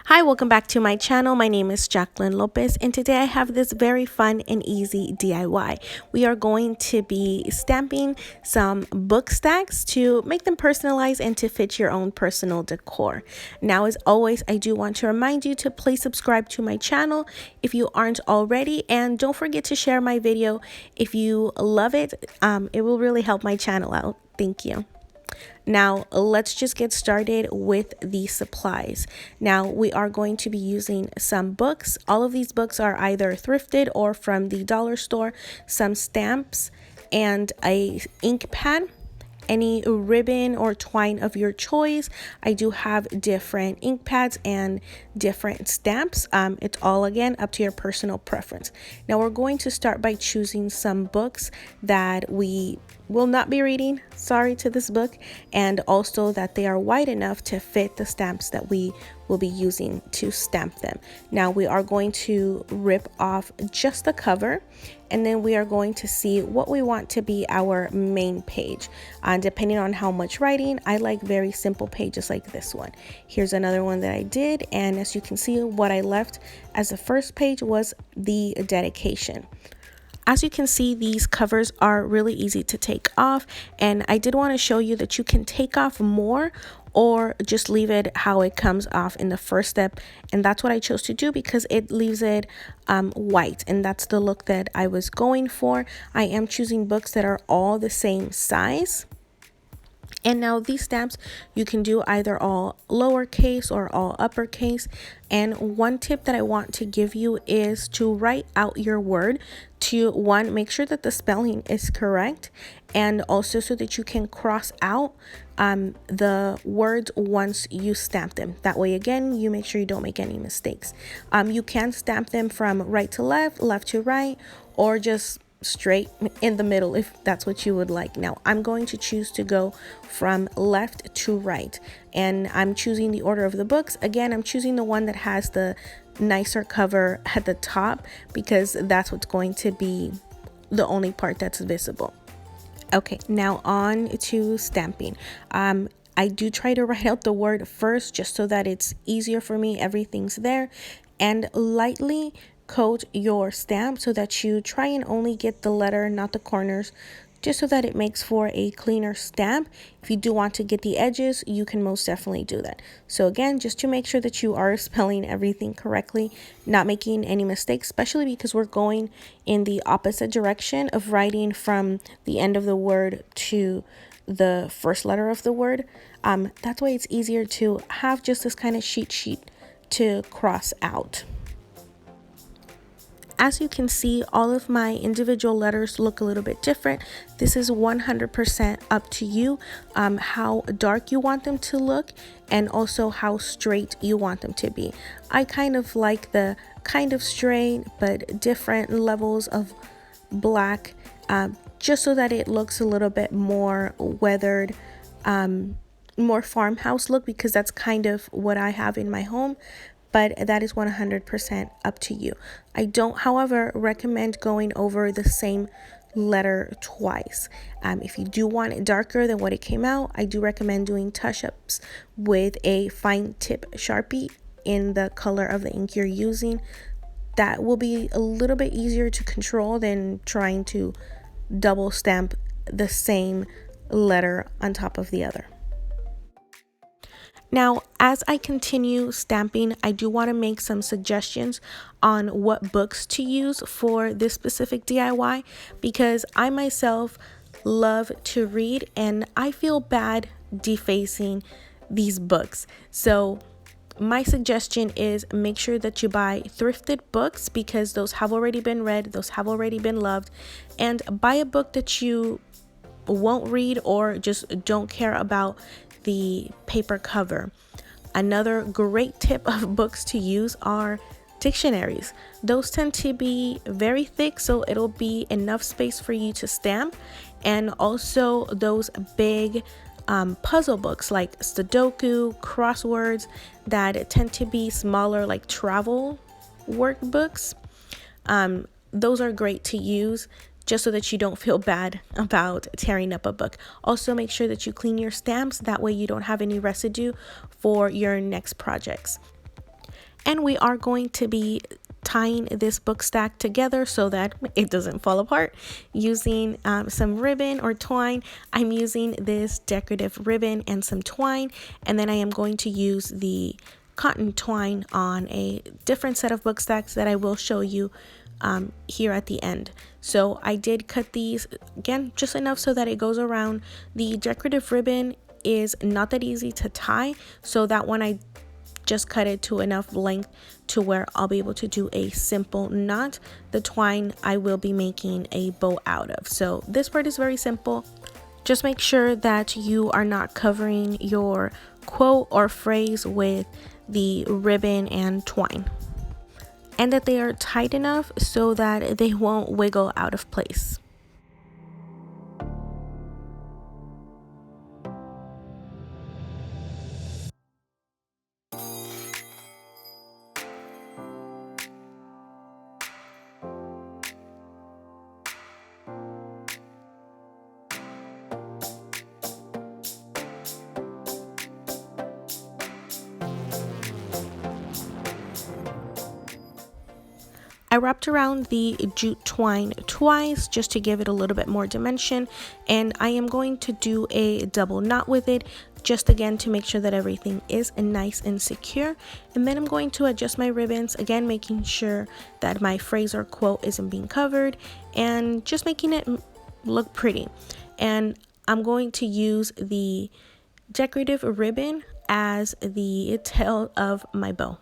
Hi, welcome back to my channel. My name is Jacqueline Lopez, and today I have this very fun and easy DIY. We are going to be stamping some book stacks to make them personalized and to fit your own personal decor. Now, as always, I do want to remind you to please subscribe to my channel if you aren't already, and don't forget to share my video if you love it. It will really help my channel out. Thank you. Now, let's just get started with the supplies. Now, we are going to be using some books. All of these books are either thrifted or from the dollar store, some stamps, and a ink pad, any ribbon or twine of your choice. I do have different ink pads and different stamps. It's all, again, up to your personal preference. Now, we're going to start by choosing some books that we will not be reading, sorry to this book, and also that they are wide enough to fit the stamps that we will be using to stamp them. Now we are going to rip off just the cover, and then we are going to see what we want to be our main page. Depending on how much writing, I like very simple pages like this one. Here's another one that I did, and as you can see, what I left as the first page was the dedication. As you can see, these covers are really easy to take off, and I did want to show you that you can take off more or just leave it how it comes off in the first step, and that's what I chose to do because it leaves it white, and that's the look that I was going for. I am choosing books that are all the same size. And now these stamps, you can do either all lowercase or all uppercase. And one tip that I want to give you is to write out your word to, one, make sure that the spelling is correct, and also so that you can cross out the words once you stamp them. That way, again, you make sure you don't make any mistakes. You can stamp them from right to left, left to right, or just straight in the middle if that's what you would like. Now I'm going to choose to go from left to right, and I'm choosing the order of the books. Again, I'm choosing the one that has the nicer cover at the top because that's what's going to be the only part that's visible. Okay, now on to stamping. I do try to write out the word first just so that it's easier for me. Everything's there, and lightly coat your stamp so that you try and only get the letter, not the corners, just so that it makes for a cleaner stamp. If you do want to get the edges, you can most definitely do that. So again, just to make sure that you are spelling everything correctly, not making any mistakes, especially because we're going in the opposite direction of writing from the end of the word to the first letter of the word. That's why it's easier to have just this kind of cheat sheet to cross out. As you can see, all of my individual letters look a little bit different. This is 100% up to you, how dark you want them to look and also how straight you want them to be. I kind of like the kind of straight but different levels of black, just so that it looks a little bit more weathered, more farmhouse look, because that's kind of what I have in my home. But that is 100% up to you. I don't, however, recommend going over the same letter twice. If you do want it darker than what it came out, I do recommend doing touch-ups with a fine tip Sharpie in the color of the ink you're using. That will be a little bit easier to control than trying to double stamp the same letter on top of the other. Now, as I continue stamping, I do want to make some suggestions on what books to use for this specific DIY, because I myself love to read and I feel bad defacing these books. So my suggestion is make sure that you buy thrifted books, because those have already been read, those have already been loved, and buy a book that you won't read or just don't care about the paper cover. Another great tip of books to use are dictionaries. Those tend to be very thick, so it'll be enough space for you to stamp. And also those big puzzle books like Sudoku, crosswords, that tend to be smaller, like travel workbooks. Those are great to use just so that you don't feel bad about tearing up a book. Also, make sure that you clean your stamps. That way you don't have any residue for your next projects. And we are going to be tying this book stack together so that it doesn't fall apart using some ribbon or twine. I'm using this decorative ribbon and some twine, and then I am going to use the cotton twine on a different set of book stacks that I will show you here at the end. So I did cut these again just enough so that it goes around. The decorative ribbon is not that easy to tie, so that one I just cut it to enough length to where I'll be able to do a simple knot. The twine I will be making a bow out of. So this part is very simple. Just make sure that you are not covering your quote or phrase with the ribbon and twine, and that they are tight enough so that they won't wiggle out of place. I wrapped around the jute twine twice just to give it a little bit more dimension, and I am going to do a double knot with it just again to make sure that everything is nice and secure. And then I'm going to adjust my ribbons, again making sure that my phrase or quote isn't being covered and just making it look pretty. And I'm going to use the decorative ribbon as the tail of my bow.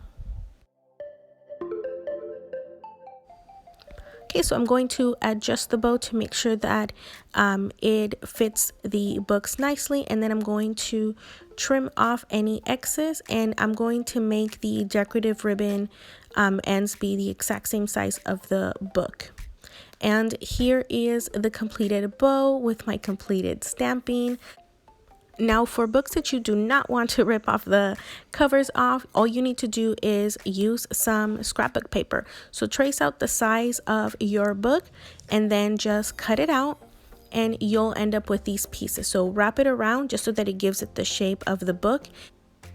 Okay, so I'm going to adjust the bow to make sure that it fits the books nicely, and then I'm going to trim off any excess, and I'm going to make the decorative ribbon ends be the exact same size of the book. And here is the completed bow with my completed stamping. Now for books that you do not want to rip off the covers off, all you need to do is use some scrapbook paper. So trace out the size of your book and then just cut it out, and you'll end up with these pieces. So wrap it around just so that it gives it the shape of the book,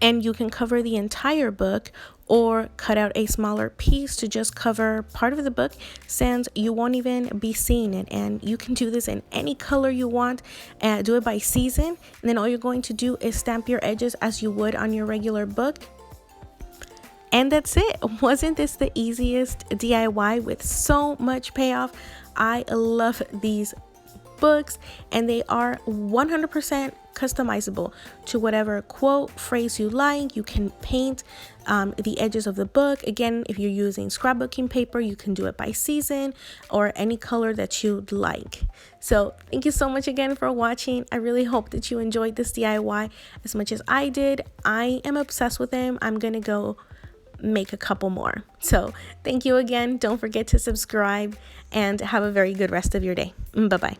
and you can cover the entire book or cut out a smaller piece to just cover part of the book since you won't even be seeing it. And you can do this in any color you want, and do it by season, and then all you're going to do is stamp your edges as you would on your regular book. And that's it. Wasn't this the easiest DIY with so much payoff? I love these books, and they are 100% customizable to whatever quote phrase you like. You can paint the edges of the book. Again, if you're using scrapbooking paper, you can do it by season or any color that you'd like. So thank you so much again for watching. I really hope that you enjoyed this DIY as much as I did. I am obsessed with them. I'm gonna go make a couple more. So thank you again. Don't forget to subscribe and have a very good rest of your day. Bye bye.